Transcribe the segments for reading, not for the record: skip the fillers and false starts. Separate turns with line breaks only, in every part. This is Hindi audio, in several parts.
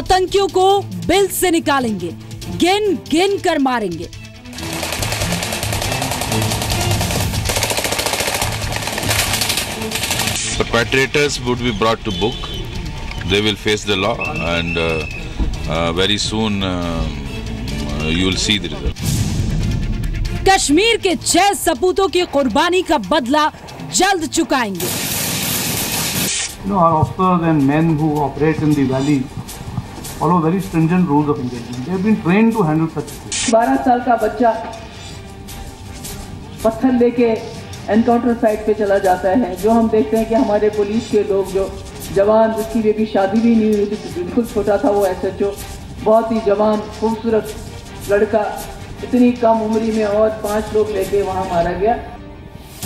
आतंकियों को बिल से निकालेंगे, गिन गिन कर मारेंगे।
Perpetrators would be brought to book. They will face the law, and very soon you will see the result.
Kashmir के 6 सपूतों की कुर्बानी का बदला जल्द चुकाएंगे।
Our officers and men who operate in the valley follow very stringent rules of engagement. They have been trained to handle such things.
12 साल का बच्चा पत्थर लेके एनकाउंटर साइट पे चला जाता है। जो हम देखते हैं कि हमारे पुलिस के लोग, जो जवान जिसकी बेबी शादी भी नहीं हुई थी, बिल्कुल छोटा था वो SHO, बहुत ही जवान खूबसूरत लड़का, इतनी कम उम्री में और 5 लोग लेके वहां मारा गया।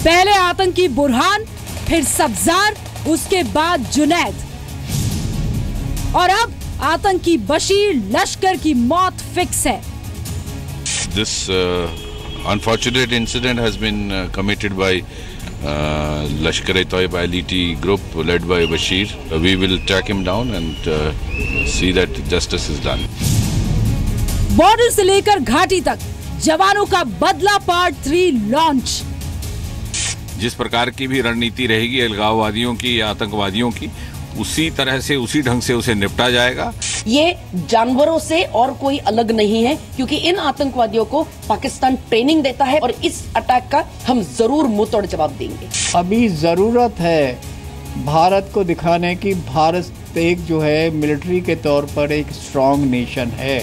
पहले आतंकी बुरहान, फिर सब्जार, उसके बाद जुनैद और अब आतंकी बशीर लश्कर की मौत फिक्स है।
This unfortunate incident has been committed by Lashkar-e-Toiba LET group led by Bashir. We will track him down and see that justice is done.
Border से लेकर घाटी तक जवानों का बदला पार्ट 3 लॉन्च।
जिस प्रकार की भी रणनीति रहेगी अलगाववादियों की या आतंकवादियों की, उसी तरह से उसी ढंग से उसे निपटा जाएगा।
ये जानवरों से और कोई अलग नहीं है, क्योंकि इन आतंकवादियों को पाकिस्तान ट्रेनिंग देता है और इस अटैक का हम जरूर मुंहतोड़ जवाब देंगे।
अभी जरूरत है भारत को दिखाने की भारत एक जो है मिलिट्री के तौर पर एक स्ट्रॉन्ग नेशन है।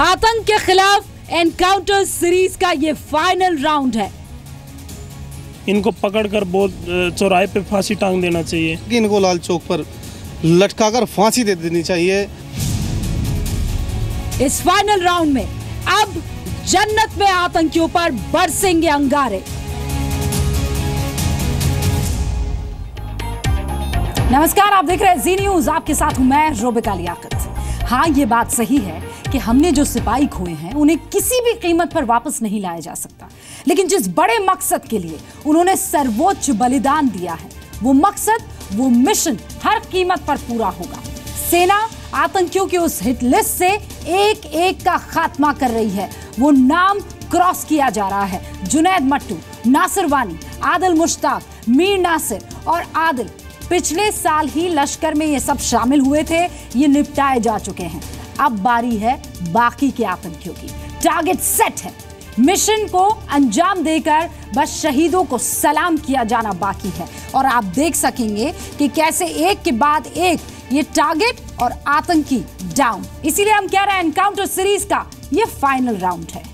आतंक के खिलाफ एनकाउंटर सीरीज का ये फाइनल राउंड है।
इनको पकड़कर बहुत चौराहे पे फांसी टांग देना चाहिए।
इनको लाल चौक पर लटकाकर फांसी दे देनी चाहिए।
इस फाइनल राउंड में अब जन्नत में आतंकियों पर बरसेंगे अंगारे। नमस्कार, आप देख रहे हैं जी न्यूज, आपके साथ हूं मैं रोबिका लियाकत। हाँ, ये बात सही है कि हमने जो सिपाही खोए हैं उन्हें किसी भी कीमत पर वापस नहीं लाया जा सकता, लेकिन जिस बड़े मकसद के लिए उन्होंने सर्वोच्च बलिदान दिया है, वो मकसद, वो मिशन हर कीमत पर पूरा होगा। सेना आतंकियों की उस हिट लिस्ट से एक एक का खात्मा कर रही है। वो नाम क्रॉस किया जा रहा है। जुनैद मट्टू, नासिर वानी, आदिल मुश्ताक, मीर नासिर और आदिल पिछले साल ही लश्कर में ये सब शामिल हुए थे, ये निपटाए जा चुके हैं। अब बारी है बाकी के आतंकियों की। टारगेट सेट है, मिशन को अंजाम देकर बस शहीदों को सलाम किया जाना बाकी है। और आप देख सकेंगे कि कैसे एक के बाद एक ये टारगेट और आतंकी डाउन। इसीलिए हम कह रहे हैं एनकाउंटर सीरीज का ये फाइनल राउंड है।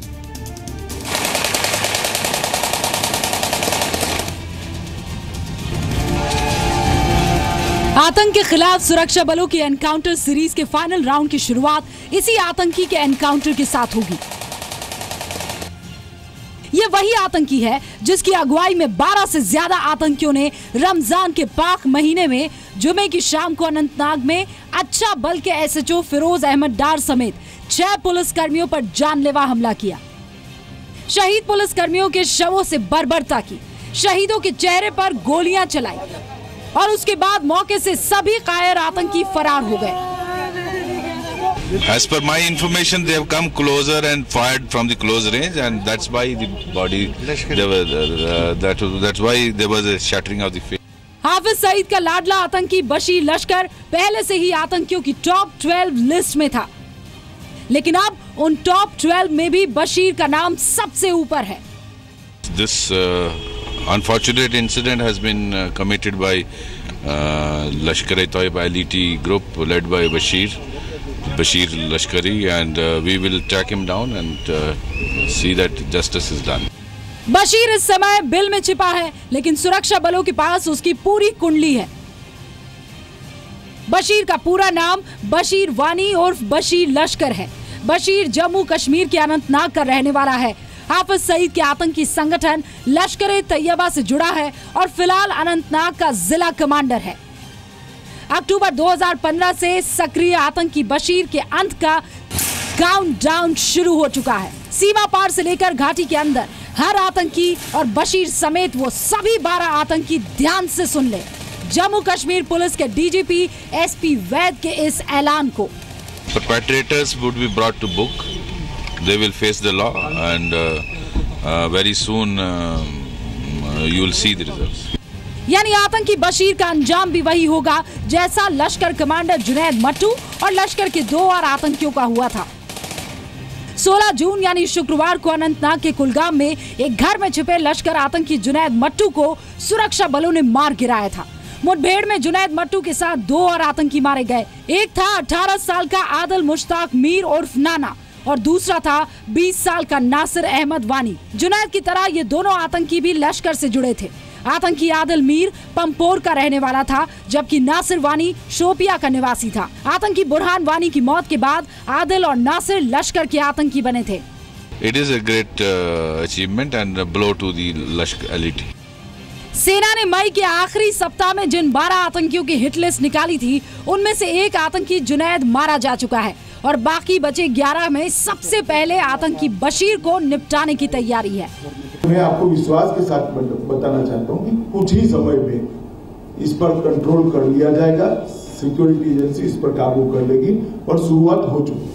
आतंक के खिलाफ सुरक्षा बलों की एनकाउंटर सीरीज के फाइनल राउंड की शुरुआत इसी आतंकी के एनकाउंटर के साथ होगी। ये वही आतंकी है जिसकी अगुवाई में 12 से ज्यादा आतंकियों ने रमजान के पाक महीने में जुमे की शाम को अनंतनाग में अच्छा बल के SHO फिरोज अहमद डार समेत 6 पुलिसकर्मियों पर जानलेवा हमला किया। शहीद पुलिसकर्मियों के शवों से बर्बरता की, शहीदों के चेहरे पर गोलियां चलाई और उसके बाद मौके से सभी कायर आतंकी फरार हो गए।
As per my information, they have come closer and fired from the close range, and that's why the body. That's why there was a shattering of the face.
Hafiz Saeed का लाडला आतंकी बशीर लश्कर पहले से ही आतंकियों की टॉप 12 लिस्ट में था, लेकिन अब उन टॉप 12 में भी बशीर का नाम सबसे ऊपर है।
This unfortunate incident has been committed by Lashkar-e-Toiba LET group led by Bashir Lashkari, and we will track him down and see that justice is done.
Bashir इस समय बिल में छिपा है, लेकिन सुरक्षा बलों के पास उसकी पूरी कुंडली है। बशीर का पूरा नाम बशीर वानी उर्फ बशीर लश्कर है। बशीर जम्मू कश्मीर के अनंतनाग का रहने वाला है। हाफिज सईद के आतंकी संगठन लश्कर-ए-तैयबा से जुड़ा है और फिलहाल अनंतनाग का जिला कमांडर है। अक्टूबर 2015 से सक्रिय आतंकी बशीर के अंत का काउंटडाउन शुरू हो चुका है। सीमा पार से लेकर घाटी के अंदर हर आतंकी और बशीर समेत वो सभी 12 आतंकी ध्यान से सुन ले, जम्मू कश्मीर पुलिस के डीजीपी एसपी वैद के इस ऐलान को।
Perpetrators would be brought to book. They will face the law, and very soon you will see the results.
यानी आतंकी बशीर का अंजाम भी वही होगा जैसा लश्कर कमांडर जुनैद मट्टू और लश्कर के 2 और आतंकियों का हुआ था। 16 जून यानी शुक्रवार को अनंतनाग के कुलगाम में एक घर में छिपे लश्कर आतंकी जुनैद मट्टू को सुरक्षा बलों ने मार गिराया था। मुठभेड़ में जुनैद मट्टू के साथ 2 और आतंकी मारे गए। एक था 18 साल का आदिल मुश्ताक मीर उर्फ नाना और दूसरा था 20 साल का नासिर अहमद वानी। जुनैद की तरह ये दोनों आतंकी भी लश्कर से जुड़े थे। आतंकी आदिल मीर पंपोर का रहने वाला था, जबकि नासिर वानी शोपिया का निवासी था। आतंकी बुरहान वानी की मौत के बाद आदिल और नासिर लश्कर के आतंकी बने थे।
It is a great achievement and a blow to the Lashkar elite.
सेना ने मई के आखिरी सप्ताह में जिन 12 आतंकियों की हिट लिस्ट निकाली थी, उनमें से एक आतंकी जुनैद मारा जा चुका है और बाकी बचे 11 में सबसे पहले आतंकी बशीर को निपटाने की तैयारी है।
मैं आपको विश्वास के साथ बताना चाहता हूं कि कुछ ही समय में इस पर कंट्रोल कर लिया जाएगा। सिक्योरिटी एजेंसी इस पर काबू कर लेगी और शुरुआत हो चुकी है।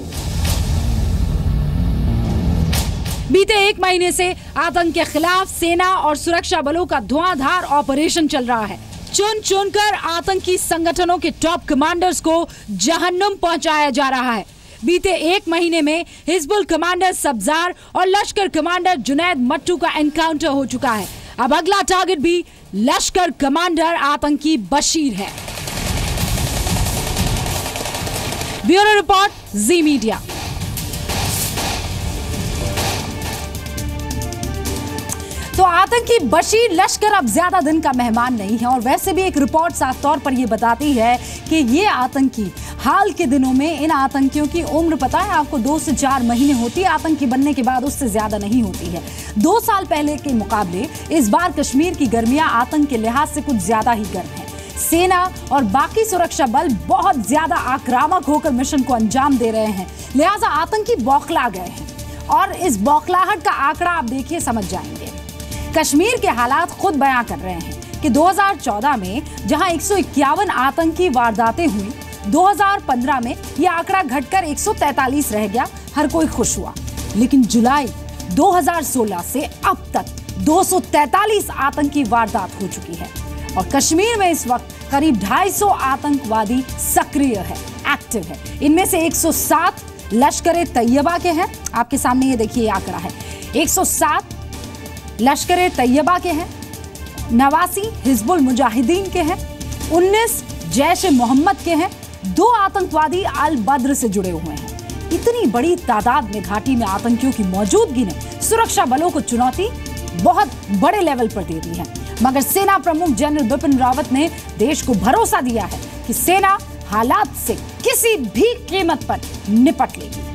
बीते 1 महीने से आतंक के खिलाफ सेना और सुरक्षा बलों का धुआंधार ऑपरेशन चल रहा है। चुन चुनकर आतंकी संगठनों के टॉप कमांडर्स को जहन्नुम पहुंचाया जा रहा है। बीते 1 महीने में हिजबुल कमांडर सब्जार और लश्कर कमांडर जुनैद मट्टू का एनकाउंटर हो चुका है। अब अगला टारगेट भी लश्कर कमांडर आतंकी बशीर है। ब्यूरो रिपोर्ट, जी मीडिया। तो आतंकी बशीर लश्कर अब ज्यादा दिन का मेहमान नहीं है और वैसे भी एक रिपोर्ट साफ तौर पर यह बताती है कि ये आतंकी हाल के दिनों में, इन आतंकियों की उम्र पता है आपको 2 से 4 महीने होती है। आतंकी बनने के बाद उससे ज्यादा नहीं होती है। 2 साल पहले के मुकाबले इस बार कश्मीर की गर्मियां आतंक के लिहाज से कुछ ज्यादा ही गर्म है। सेना और बाकी सुरक्षा बल बहुत ज्यादा आक्रामक होकर मिशन को अंजाम दे रहे हैं, लिहाजा आतंकी बौखला गए हैं और इस बौखलाहट का आंकड़ा आप देखिए समझ जाएंगे। कश्मीर के हालात खुद बयां कर रहे हैं कि 2014 में जहां 151 आतंकी वारदातें हुई, 2015 में यह आंकड़ा घटकर 143 रह गया। हर कोई खुश हुआ, लेकिन जुलाई 2016 से अब तक 243 आतंकी वारदात हो चुकी है और कश्मीर में इस वक्त करीब 250 आतंकवादी सक्रिय है, एक्टिव है। इनमें से 107 लश्कर-ए-तैयबा के हैं। आपके सामने ये देखिए ये आंकड़ा है। 107 लश्कर-ए-तैयबा के हैं, 89 हिजबुल मुजाहिदीन के हैं, 19 जैश-ए-मोहम्मद के हैं, 2 आतंकवादी अल बद्र से जुड़े हुए हैं। इतनी बड़ी तादाद में घाटी में आतंकियों की मौजूदगी ने सुरक्षा बलों को चुनौती बहुत बड़े लेवल पर दे दी है। मगर सेना प्रमुख जनरल बिपिन रावत ने देश को भरोसा दिया है कि सेना हालात से किसी भी कीमत पर निपट लेगी।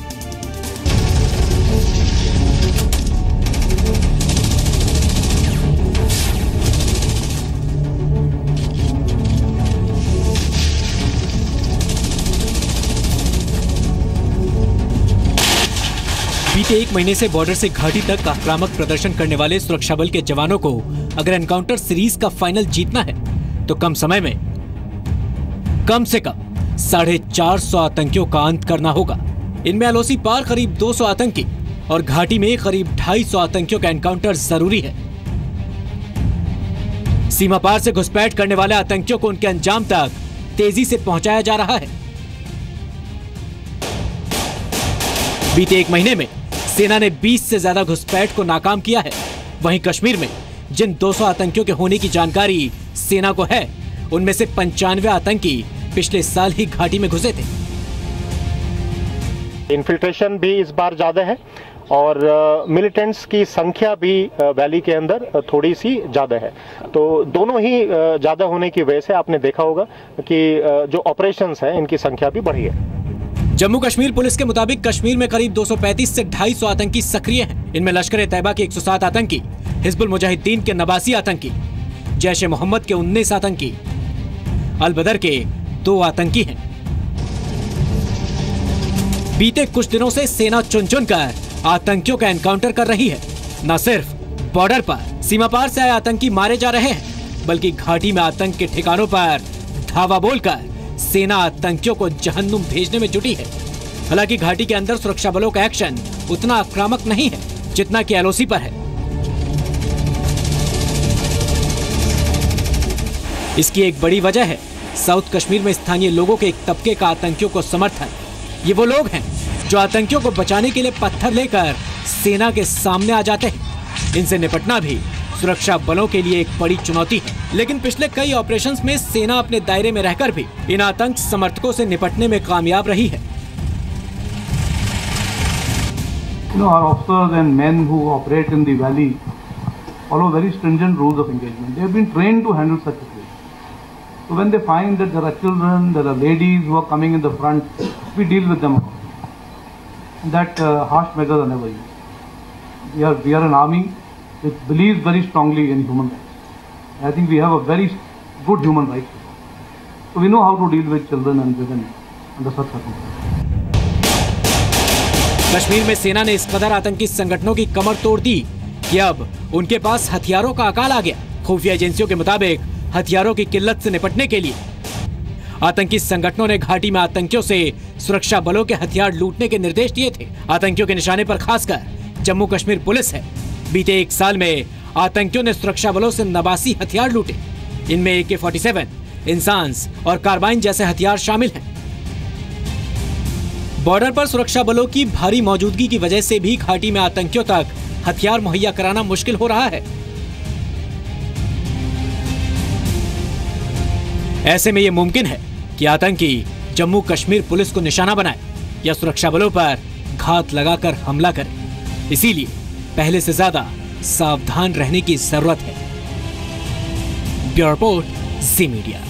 बीते 1 महीने से बॉर्डर से घाटी तक आक्रामक प्रदर्शन करने वाले सुरक्षा बल के जवानों को अगर एनकाउंटर सीरीज का फाइनल जीतना है तो कम समय में कम से कम 450 आतंकियों का अंत करना होगा। इनमें एलओसी पार करीब 200 आतंकी और घाटी में करीब 250 आतंकियों का एनकाउंटर जरूरी है। सीमा पार से घुसपैठ करने वाले आतंकियों को उनके अंजाम तक तेजी से पहुंचाया जा रहा है। बीते 1 महीने में सेना ने 20 से ज्यादा घुसपैठ को नाकाम किया है। वहीं कश्मीर में जिन 200 आतंकियों के होने की जानकारी सेना को है, उनमें से 95 आतंकी पिछले साल ही घाटी में घुसे थे।
इन्फिल्ट्रेशन भी इस बार ज्यादा है और मिलिटेंट्स की संख्या भी वैली के अंदर थोड़ी सी ज्यादा है। तो दोनों ही ज्यादा होने की वजह से आपने देखा होगा कि जो ऑपरेशंस हैं इनकी संख्या भी बढ़ी है।
जम्मू कश्मीर पुलिस के मुताबिक कश्मीर में करीब 235 से 250 आतंकी सक्रिय हैं। इनमें लश्कर-ए-तैयबा के 107 आतंकी, हिजबुल मुजाहिदीन के 89 आतंकी, जैश-ए-मोहम्मद के 19 आतंकी, अल बदर के 2 आतंकी हैं। बीते कुछ दिनों से सेना चुन चुन कर आतंकियों का एनकाउंटर कर रही है। न सिर्फ बॉर्डर पर सीमा पार से आए आतंकी मारे जा रहे हैं, बल्कि घाटी में आतंक के ठिकानों पर धावा बोलकर सेना आतंकियों को जहन्नुम भेजने में जुटी है। हालांकि घाटी के अंदर सुरक्षा बलों का एक्शन उतना आक्रामक नहीं है जितना कि एलओसी पर है। इसकी एक बड़ी वजह है साउथ कश्मीर में स्थानीय लोगों के एक तबके का आतंकियों को समर्थन। ये वो लोग हैं जो आतंकियों को बचाने के लिए पत्थर लेकर सेना के सामने आ जाते हैं। इनसे निपटना भी सुरक्षा बलों के लिए एक बड़ी चुनौती है। लेकिन पिछले कई ऑपरेशंस में सेना अपने दायरे में रहकर भी इन आतंक समर्थकों से निपटने में कामयाब रही है।
Our officers and men who operate in the valley follow very stringent rules of engagement. They have been trained to handle such a situation. So when they find that there are children, there are ladies who are coming in the front, we deal with them. That harsh measures are never used. We are an army which believes very strongly in human rights. I think we have a very good human rights. So we know how to deal with children and women under such circumstances.
Kashmir में सेना ने इस कदर आतंकी संगठनों की कमर तोड़ दी कि अब उनके पास हथियारों का अकाल आ गया। खुफिया एजेंसियों के मुताबिक हथियारों की किल्लत से निपटने के लिए आतंकी संगठनों ने घाटी में आतंकियों से सुरक्षा बलों के हथियार लूटने के निर्देश दिए थे। आतंकियों के निशाने पर खासकर जम्मू कश्मीर पुलिस है। बीते एक साल में आतंकियों ने सुरक्षा बलों से 89 हथियार लूटे। इनमें AK-47, इंसास और कार्बाइन जैसे हथियार शामिल हैं। बॉर्डर पर सुरक्षा बलों की भारी मौजूदगी की वजह से भी घाटी में आतंकियों तक हथियार मुहैया कराना मुश्किल हो रहा है। ऐसे में यह मुमकिन है कि आतंकी जम्मू कश्मीर पुलिस को निशाना बनाए या सुरक्षा बलों पर घात लगाकर हमला करे। इसीलिए पहले से ज्यादा सावधान रहने की जरूरत है। ब्यूरो रिपोर्ट, जी मीडिया।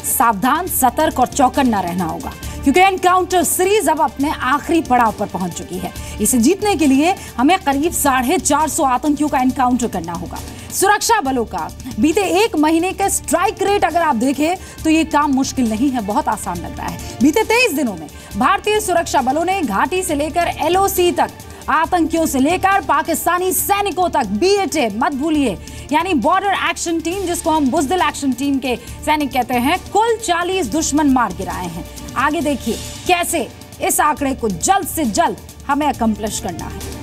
सावधान, सतर्क और चौकन्ना रहना होगा क्योंकि एनकाउंटर सीरीज अब अपने आखिरी पड़ाव पर पहुंच चुकी है। इसे जीतने के लिए हमें करीब 450 आतंकियों का एनकाउंटर करना होगा। सुरक्षा बलों का बीते एक महीने का स्ट्राइक रेट अगर आप देखें तो ये काम मुश्किल नहीं है, बहुत आसान लग रहा है। बीते 23 दिनों में भारतीय सुरक्षा बलों ने घाटी से लेकर LOC तक, आतंकियों से लेकर पाकिस्तानी सैनिकों तक, BATA मत भूलिए, यानी बॉर्डर एक्शन टीम जिसको हम बुज़दिल एक्शन टीम के सैनिक कहते हैं, कुल 40 दुश्मन मार गिराए हैं। आगे देखिए कैसे इस आंकड़े को जल्द से जल्द हमें अकम्प्लिश करना है।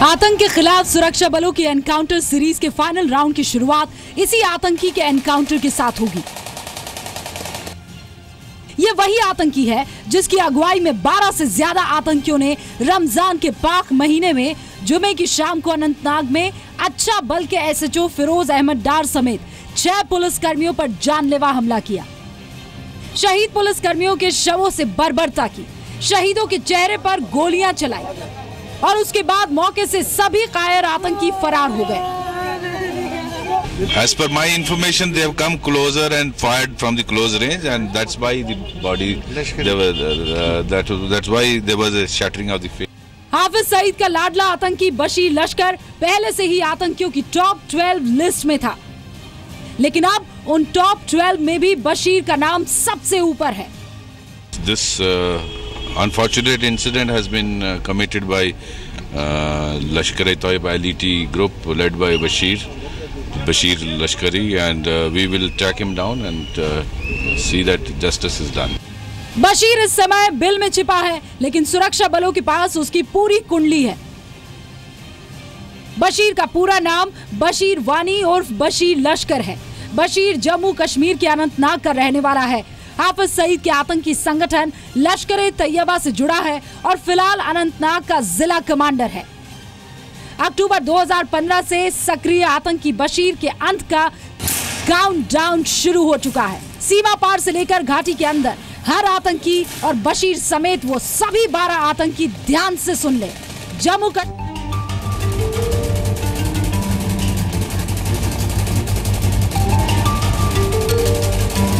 आतंक के खिलाफ सुरक्षा बलों की एनकाउंटर सीरीज के फाइनल राउंड की शुरुआत इसी आतंकी के एनकाउंटर के साथ होगी। ये वही आतंकी है जिसकी अगुवाई में 12 से ज्यादा आतंकियों ने रमजान के पाक महीने में जुमे की शाम को अनंतनाग में अच्छा बल के SHO फिरोज अहमद डार समेत 6 पुलिसकर्मियों पर जानलेवा हमला किया। शहीद पुलिसकर्मियों के शवों से बर्बरता की, शहीदों के चेहरे पर गोलियां चलाई और उसके बाद मौके से सभी कायर आतंकी फरार हो गए।
As per my information, they have come closer and fired from the close range, and that's why the body. That's why there was a shattering of the face.
Hafiz Saeed का लाडला आतंकी बशीर लश्कर पहले से ही आतंकियों की टॉप 12 लिस्ट में था, लेकिन अब उन टॉप 12 में भी बशीर का नाम सबसे ऊपर है।
This unfortunate incident has been committed by Lashkar-e-Toiba LET group led by Bashir Lashkari, and we will track him down and see that justice is done.
Bashir इस समय बिल में छिपा है, लेकिन सुरक्षा बलों के पास उसकी पूरी कुंडली है। बशीर का पूरा नाम बशीर वानी उर्फ बशीर लश्कर है। बशीर जम्मू कश्मीर के अनंतनाग का रहने वाला है। हाफिज सईद के आतंकी संगठन लश्कर-ए-तैयबा से जुड़ा है और फिलहाल अनंतनाग का जिला कमांडर है। अक्टूबर 2015 से सक्रिय आतंकी बशीर के अंत का काउंटडाउन शुरू हो चुका है। सीमा पार से लेकर घाटी के अंदर हर आतंकी और बशीर समेत वो सभी 12 आतंकी ध्यान से सुन ले। जम्मू का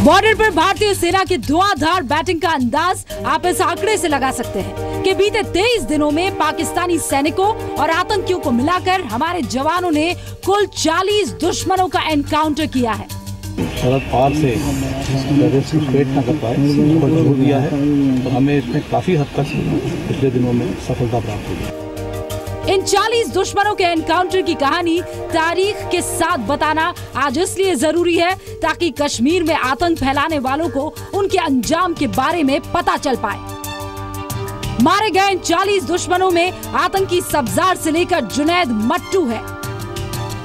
बॉर्डर पर भारतीय सेना की धुआंधार बैटिंग का अंदाज आप इस आंकड़े से लगा सकते हैं कि बीते 23 दिनों में पाकिस्तानी सैनिकों और आतंकियों को मिलाकर हमारे जवानों ने कुल 40 दुश्मनों का एनकाउंटर किया है।
सरहद पार से टेररिस्ट पेट न कर पाए, इस पर जोर दिया है और हमें इसमें काफ़ी हद तक पिछले दिनों में सफलता प्राप्त हुई है।
इन 40 दुश्मनों के एनकाउंटर की कहानी तारीख के साथ बताना आज इसलिए जरूरी है ताकि कश्मीर में आतंक फैलाने वालों को उनके अंजाम के बारे में पता चल पाए। मारे गए इन 40 दुश्मनों में आतंकी सब्जार से लेकर जुनैद मट्टू है।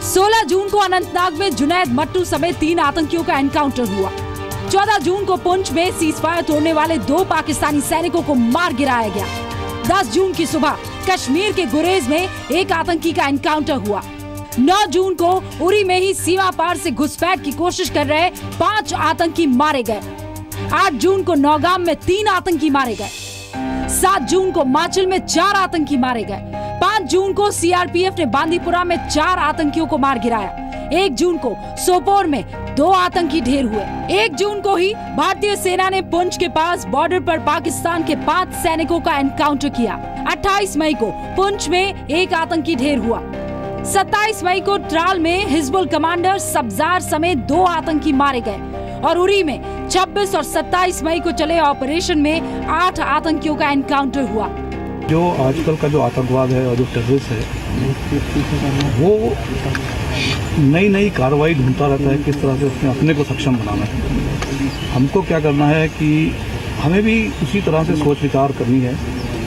16 जून को अनंतनाग में जुनैद मट्टू समेत 3 आतंकियों का एनकाउंटर हुआ। 14 जून को पुंछ में सीजफायर तोड़ने वाले 2 पाकिस्तानी सैनिकों को मार गिराया गया। 10 जून की सुबह कश्मीर के गुरेज में एक आतंकी का एनकाउंटर हुआ। 9 जून को उरी में ही सीमा पार से घुसपैठ की कोशिश कर रहे 5 आतंकी मारे गए। 8 जून को नौगाम में 3 आतंकी मारे गए। 7 जून को माचिल में 4 आतंकी मारे गए। 5 जून को सीआरपीएफ ने बांदीपुरा में 4 आतंकियों को मार गिराया। 1 जून को सोपोर में 2 आतंकी ढेर हुए। 1 जून को ही भारतीय सेना ने पुंछ के पास बॉर्डर पर पाकिस्तान के 5 सैनिकों का एनकाउंटर किया। 28 मई को पुंछ में 1 आतंकी ढेर हुआ। 27 मई को ट्राल में हिजबुल कमांडर सब्जार समेत 2 आतंकी मारे गए और उरी में 26 और 27 मई को चले ऑपरेशन में 8 आतंकियों का एनकाउंटर हुआ।
जो आजकल का जो आतंकवाद है और जो टेररिस्ट है वो नई कार्रवाई ढूंढता रहता है, किस तरह से उसने अपने को सक्षम बनाना है। हमको क्या करना है कि हमें भी उसी तरह से सोच विचार करनी है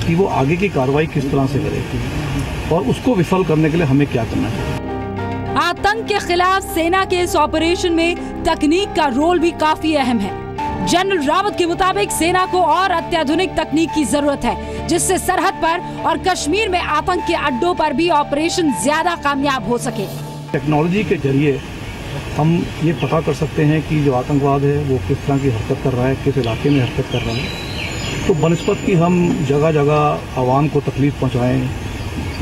कि वो आगे की कार्रवाई किस तरह से करे और उसको विफल करने के लिए हमें क्या करना है।
आतंक के खिलाफ सेना के इस ऑपरेशन में तकनीक का रोल भी काफी अहम है। जनरल रावत के मुताबिक सेना को और अत्याधुनिक तकनीक की जरूरत है, जिससे सरहद पर और कश्मीर में आतंक के अड्डों पर भी ऑपरेशन ज्यादा कामयाब हो सके।
टेक्नोलॉजी के जरिए हम ये पता कर सकते हैं कि जो आतंकवाद है वो किस तरह की हरकत कर रहा है, किस इलाके में हरकत कर रहा है। तो बनस्पत की हम जगह जगह आवाम को तकलीफ पहुँचाएँ,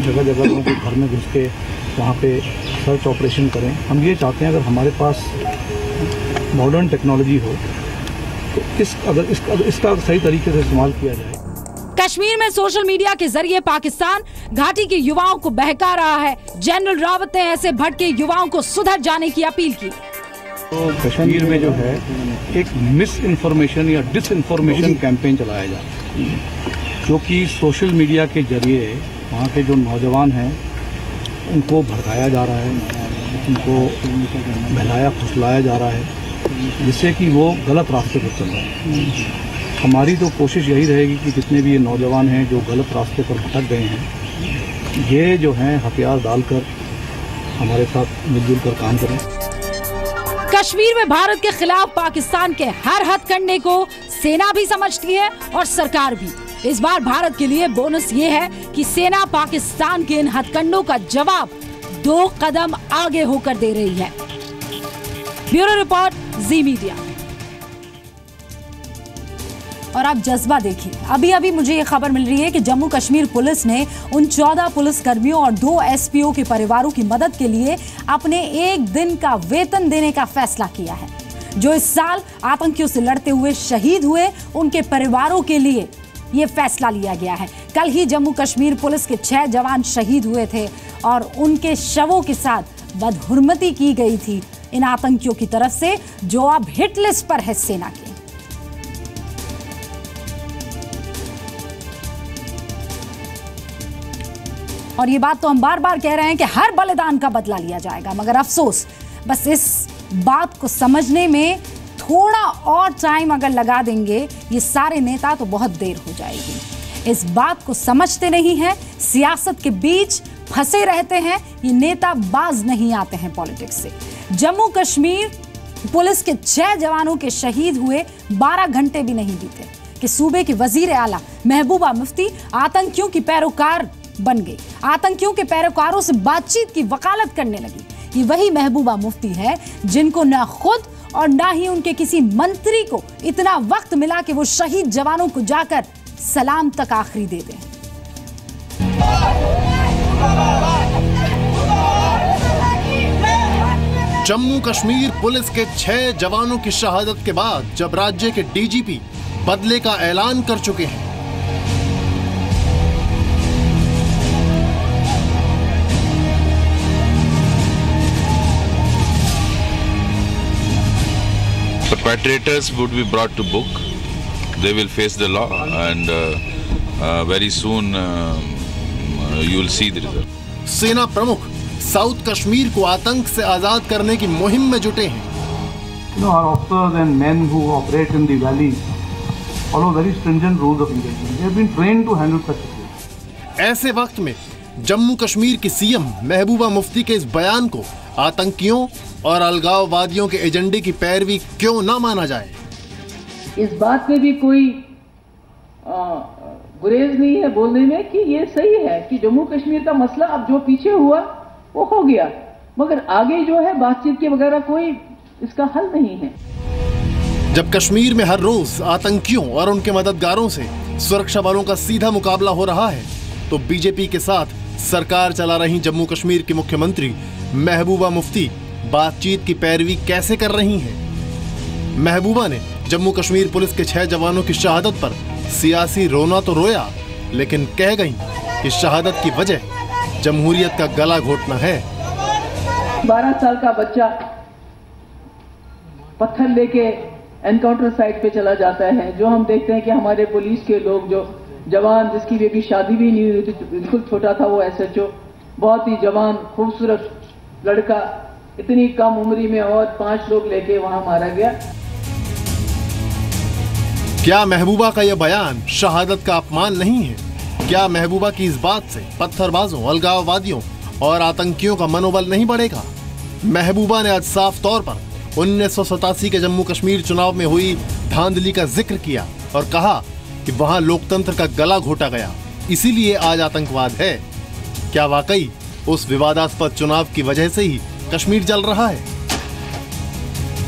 जगह जगह लोगों के घर में घुस के वहाँ पे सर्च ऑपरेशन करें। हम ये चाहते हैं अगर हमारे पास मॉडर्न टेक्नोलॉजी हो तो इसका सही तरीके से इस्तेमाल किया जाए।
कश्मीर में सोशल मीडिया के जरिए पाकिस्तान घाटी के युवाओं को बहका रहा है। जनरल रावत ने ऐसे भटके युवाओं को सुधर जाने की अपील की।
तो कश्मीर में जो है एक मिस इन्फॉर्मेशन या डिस इन्फॉर्मेशन कैंपेन चलाया जा रहा है, जो कि सोशल मीडिया के जरिए वहाँ के जो नौजवान हैं उनको भड़काया जा रहा है, उनको बहलाया फुसलाया जा रहा है, जिससे कि वो गलत रास्ते पर चल रहे हैं। हमारी तो कोशिश यही रहेगी कि जितने भी ये नौजवान हैं जो गलत रास्ते पर भटक गए हैं, ये जो हैं हथियार डालकर हमारे साथ मिलजुल कर काम करें।
कश्मीर में भारत के खिलाफ पाकिस्तान के हर हथकंडे को सेना भी समझती है और सरकार भी। इस बार भारत के लिए बोनस ये है कि सेना पाकिस्तान के इन हथकंडों का जवाब 2 कदम आगे होकर दे रही है। ब्यूरो रिपोर्ट, जी मीडिया। और आप जज्बा देखिए, अभी मुझे ये खबर मिल रही है कि जम्मू कश्मीर पुलिस ने उन 14 पुलिस कर्मियों और 2 एसपीओ के परिवारों की मदद के लिए अपने 1 दिन का वेतन देने का फैसला किया है। जो इस साल आतंकियों से लड़ते हुए शहीद हुए, उनके परिवारों के लिए ये फैसला लिया गया है। कल ही जम्मू कश्मीर पुलिस के 6 जवान शहीद हुए थे और उनके शवों के साथ बदहुरमती की गई थी इन आतंकियों की तरफ से, जो अब हिट लिस्ट पर है सेना के। और ये बात तो हम बार बार कह रहे हैं कि हर बलिदान का बदला लिया जाएगा, मगर अफसोस बस इस बात को समझने में थोड़ा और टाइम अगर लगा देंगे ये सारे नेता तो बहुत देर हो जाएगी। इस बात को समझते नहीं हैं, सियासत के बीच फंसे रहते हैं, ये नेता बाज नहीं आते हैं पॉलिटिक्स से। जम्मू कश्मीर पुलिस के 6 जवानों के शहीद हुए 12 घंटे भी नहीं बीते कि सूबे के वजीर आला महबूबा मुफ्ती आतंकियों की पैरोकार बन गई, आतंकियों के पैरोकारों से बातचीत की वकालत करने लगी। ये वही महबूबा मुफ्ती है जिनको न खुद और ना ही उनके किसी मंत्री को इतना वक्त मिला कि वो शहीद जवानों को जाकर सलाम तक आखिरी दे दें।
जम्मू कश्मीर पुलिस के 6 जवानों की शहादत के बाद जब राज्य के डीजीपी बदले का ऐलान कर चुके हैं,
perpetrators would be brought to book. They will face the law, and very soon you will see the result.
सेना प्रमुख साउथ कश्मीर को आतंक से आजाद करने की मुहिम में जुटे हैं।
Our officers and men who operate in the valley follow very stringent rules of engagement. They have been trained to handle such situations.
ऐसे वक्त में जम्मू कश्मीर की सीएम महबूबा मुफ्ती के इस बयान को आतंकियों और अलगाववादियों के एजेंडे की पैरवी क्यों ना माना जाए?
इस बात में भी कोई गुरेज नहीं है बोलने में कि ये सही है कि जम्मू कश्मीर का मसला अब जो पीछे हुआ वो हो गया, मगर आगे जो है बातचीत के वगैरह कोई इसका हल नहीं है।
जब कश्मीर में हर रोज आतंकियों और उनके मददगारों से सुरक्षा बलों का सीधा मुकाबला हो रहा है, तो बीजेपी के साथ सरकार चला रही जम्मू कश्मीर की मुख्यमंत्री महबूबा मुफ्ती बातचीत की पैरवी कैसे कर रही हैं? महबूबा ने जम्मू कश्मीर पुलिस के 6 जवानों की शहादत पर सियासी रोना तो रोया, लेकिन कह गई कि शहादत की वजह जमहूरियत का गला घोटना है।
12 साल का बच्चा पत्थर लेके एनकाउंटर साइट पे चला जाता है, जो हम देखते हैं कि हमारे पुलिस के लोग जो जवान जिसकी भी अभी शादी भी नहीं हुई थी, बिल्कुल छोटा था वो SHO, बहुत ही जवान खूबसूरत लड़का, इतनी कम उम्री में और 5 लोग लेके वहां मारा गया।
क्या महबूबा का यह बयान शहादत का अपमान नहीं है? क्या महबूबा की इस बात से पत्थरबाजों, अलगाववादियों और आतंकियों का मनोबल नहीं बढ़ेगा? महबूबा ने आज साफ तौर पर 1987 के जम्मू कश्मीर चुनाव में हुई धांधली का जिक्र किया और कहा कि वहां लोकतंत्र का गला घोटा गया, इसीलिए आज आतंकवाद है। क्या वाकई उस विवादास्पद चुनाव की वजह से ही कश्मीर जल रहा है?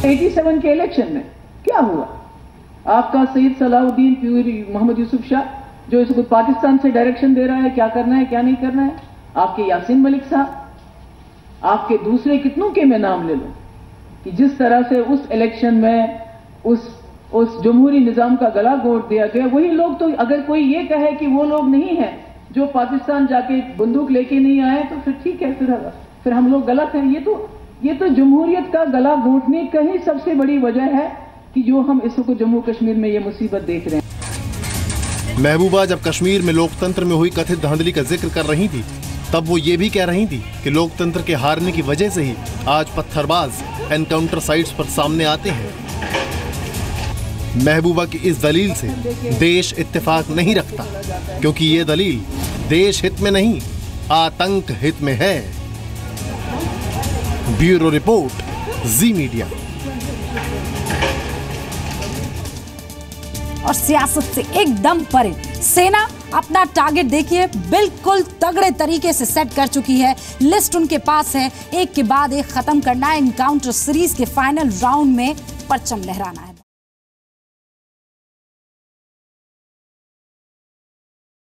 87 के इलेक्शन में क्या हुआ? आपका सईद सलाउद्दीन प्यूरी मोहम्मद यूसुफ शाह जो इसको पाकिस्तान से डायरेक्शन दे रहा है क्या करना है क्या नहीं करना है, आपके यासीन मलिक साहब, आपके दूसरे कितनों के मैं नाम ले लूं कि जिस तरह से उस इलेक्शन में उस जमहूरी निजाम का गला घोट दिया गया। वही लोग, तो अगर कोई ये कहे कि वो लोग नहीं है जो पाकिस्तान जाके बंदूक लेके नहीं आए तो फिर ठीक है, फिर हम लोग गलत हैं। ये तो जमहूरियत का गला घोटने का ही सबसे बड़ी वजह है कि जो हम इसको जम्मू कश्मीर में ये मुसीबत देख रहे हैं।
महबूबा जब कश्मीर में लोकतंत्र में हुई कथित धांधली का जिक्र कर रही थी, तब वो ये भी कह रही थी कि लोकतंत्र के हारने की वजह से ही आज पत्थरबाज एनकाउंटर साइट्स पर सामने आते हैं। महबूबा की इस दलील से देश इत्तेफाक नहीं रखता, क्योंकि ये दलील देश हित में नहीं, आतंक हित में है। ब्यूरो रिपोर्ट, जी मीडिया।
और सियासत से एकदम परे सेना अपना टारगेट देखिए बिल्कुल तगड़े तरीके से सेट कर चुकी है। लिस्ट उनके पास है, एक के बाद एक खत्म करना है। एनकाउंटर सीरीज के फाइनल राउंड में परचम लहराना है।